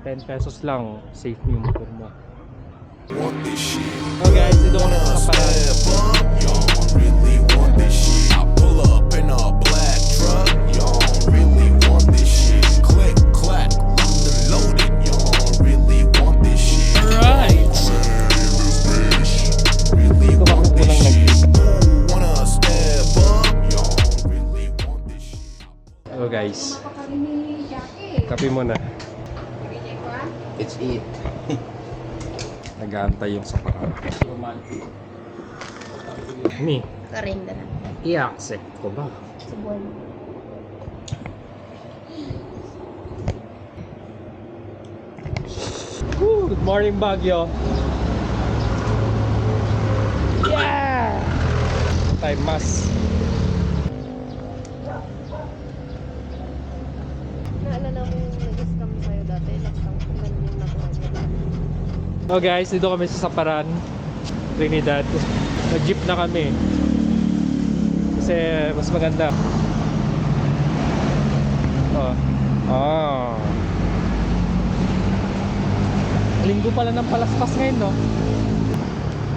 10 pesos lang, safe mo yung motor mo. Oh guys, ito ko na sa paraan. Alright! Ito ako unang Hello guys. Kape muna. It's it. Nag-aantay yung saparan. Ni, Karinda na. i-accept ko ba? Subuan. Woo! Good morning Baguio! Yeah! Time mas. Naalala mo yung nag-scam sa'yo dati? Nag-scam ko man yung nakuha niya. Oh guys, dito kami sa Saparan, Trinidad. Nag-jeep na kami. Kasi mas maganda. Oh. Ah. Linggo pala ng palaspas ngayon, no?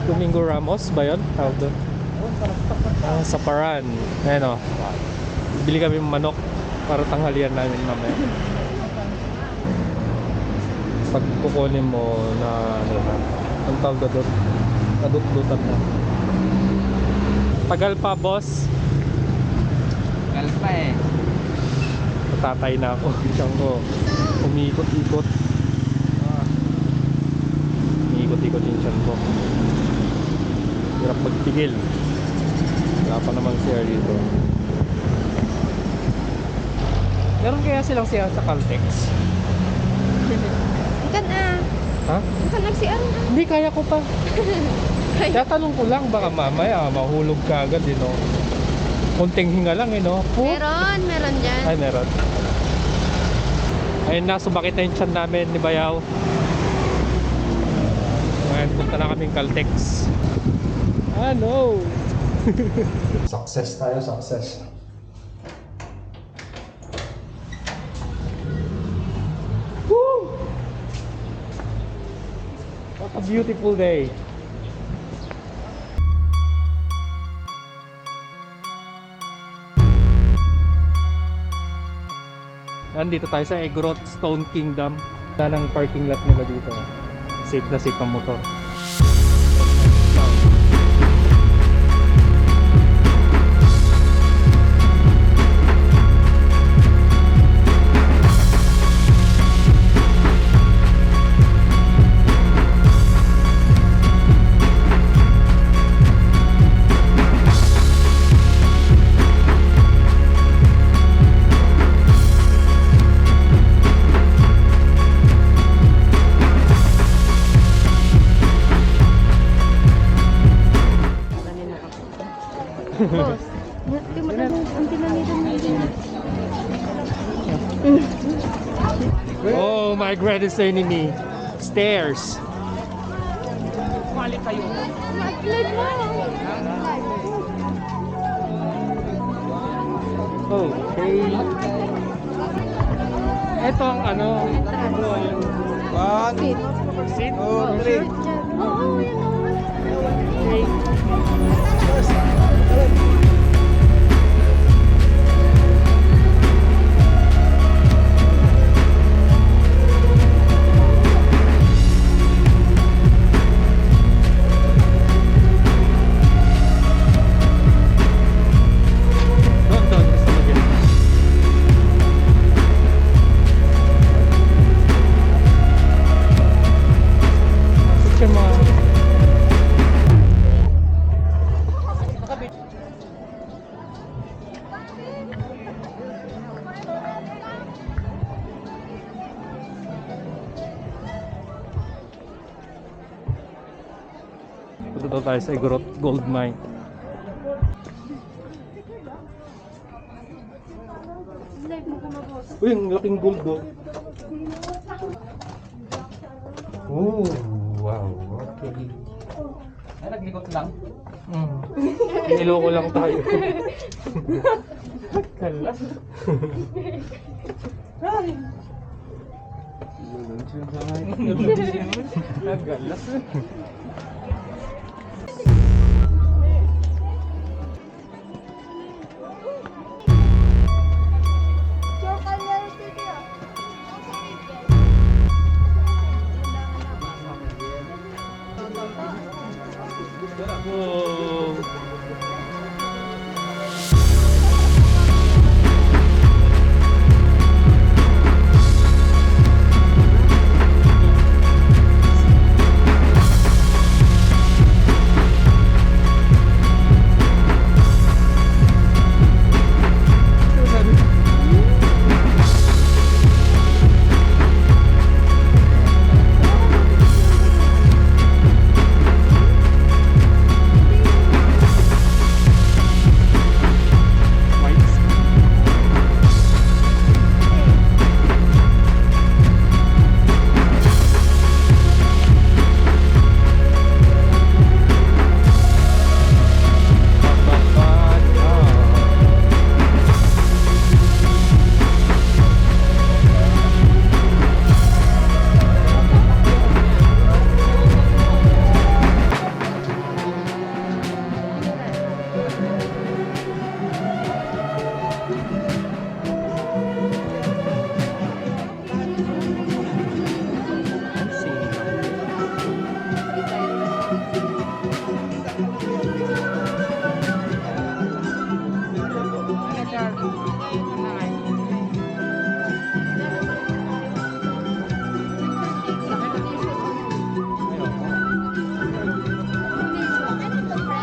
Domingo Ramos ba yun? Tawag doon? Ah, Saparan. Ayan, oh. Bili kami ng manok para tanghalian namin mamaya. Pag kukunin mo na ano na, ang tawag na doon, nadut-dutan na. Tagal pa, boss. Tagal pa eh. Matatay na ako. Siyang ko, umiikot-ikot. Umiikot-ikot yung tiyan ko. Hirap magtigil. Wala pa namang siya dito. Meron kaya silang siya sa Caltex? Ikan Ha? Ikan nagsiang Hindi, kaya ko pa. Kaya tanong ko lang, baka mamaya mahulog ka agad, you know. Kunting hinga lang, you know. Meron dyan. Ay, meron. Ayun na, sumakit na yung tiyan namin ni Bayaw. Ngayon, punta na kaming Caltex. No! Success tayo, success. Woo! What a beautiful day. Nandito tayo sa Egorot Stone Kingdom. Wala ng parking lot nila dito. Safe na safe ang motor. Boss. Di mo ang pinanitan mo din. Oh, my greatest enemy. Stairs. Mali kayo. Mag-glide mo. Okay. Ito ang ano. One, Seat. two, three. Oo, yan o. Okay. Doon, basta mag-yan. Kasi mga punta daw tayo sa Egorot Gold Mine. Uy, ang laking gold do. Oh, wow. Okay. Ay, naglikot lang. Niloko lang tayo. Kalas. Nagalas. Whoa.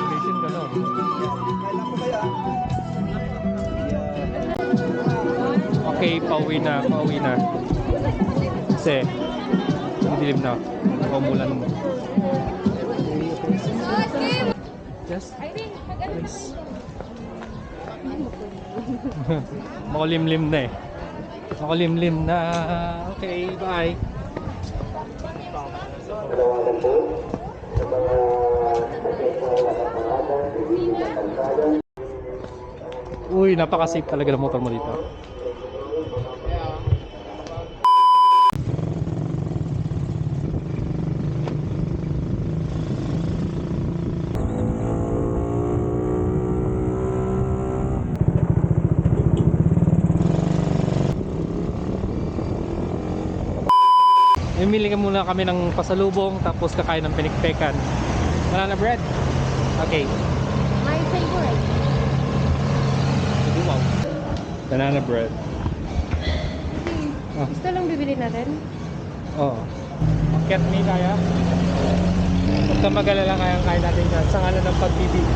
Station ka nun. Okay, pauwi na. Kasi, dilim na. Umulan mo. Yes? Yes. Makulimlim na eh. Makulimlim na. Okay, bye. Uy, napaka-safe talaga ng motor mo dito. Mimili ka muna kami ng pasalubong tapos kakain ng pinikpekan. Banana bread? Okay. My favorite. Wow. Banana bread. Ah. Gusto lang bibili natin? Oo. Akyat me kaya? Huwag kang mag-alala, kaya natin yan. Sa ngalan ng pag-ibig.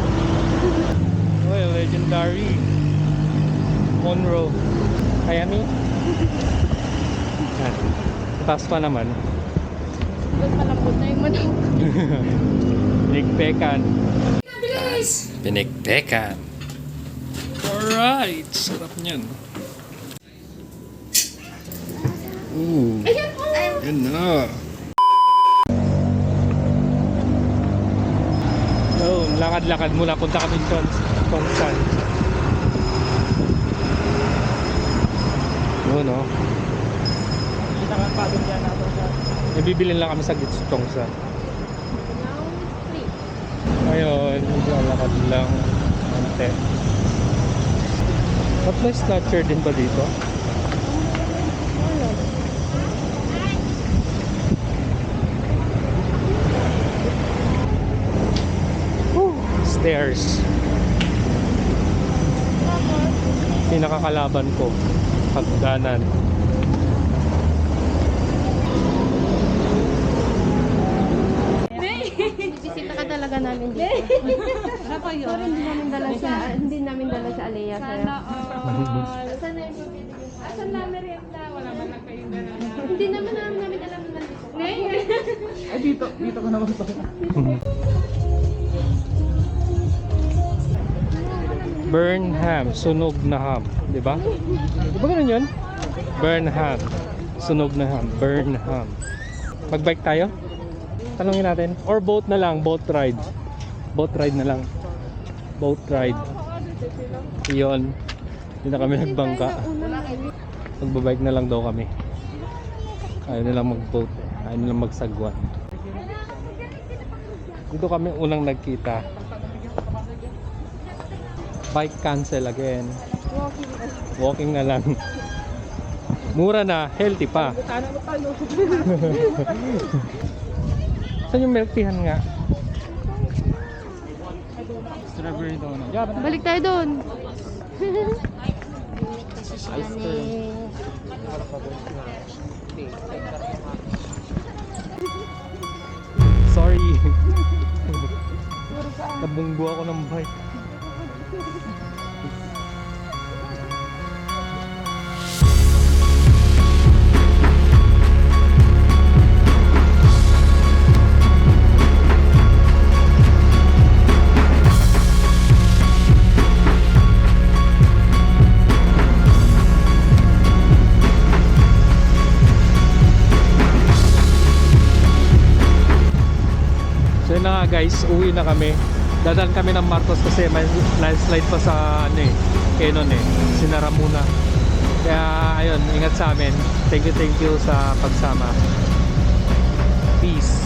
Uy, legendary. Monroe. Kaya me? Yan. Taas pa naman. Doon malambot na yung manok. Pinikpekan. Pinikpekan. Alright. Sarap niyan. Ooh. Yun na. So, lakad-lakad muna. Punta kami sa Tongsan. Yun, no? Bibili lang kami sa Tongsan. Now, free. Ngayon, lalakad lang. Ante. At may snatcher din ba dito? Stairs. Pinakakalaban ko. Hagdanan. Bisita ka talaga namin dito. Sorry, hindi namin dala sa Alea. Sana all. Saan na yung pabili niyo? Asan na merienda? Wala man lang kayong dala. Hindi naman namin alam na nandito. Ay, dito ko naman to. Burnham, sunog na ham, 'di ba? Di ba ganun 'yun? Burnham, sunog na ham, Burnham. Mag-bike tayo? Tanungin natin. Or boat na lang, boat ride. Boat ride na lang. Boat ride. Iyon. Hindi na kami nagbangka. Magbabike na lang daw kami. Ayaw nilang mag-boat. Ayaw nilang magsagwan. Dito kami unang nagkita. Bike cancel again. Walking na lang. Mura na, healthy pa. Saan yung milk teahan nga? Strawberry daw na. Balik tayo doon. Ice cream. Sorry. Nabunggo ako ng bike. So yun na nga guys, uwi na kami. Dadaan kami ng Marcos kasi may landslide pa sa ano eh, Quezon eh. Sinara muna. Kaya ayun, ingat sa amin. Thank you sa pagsama. Peace.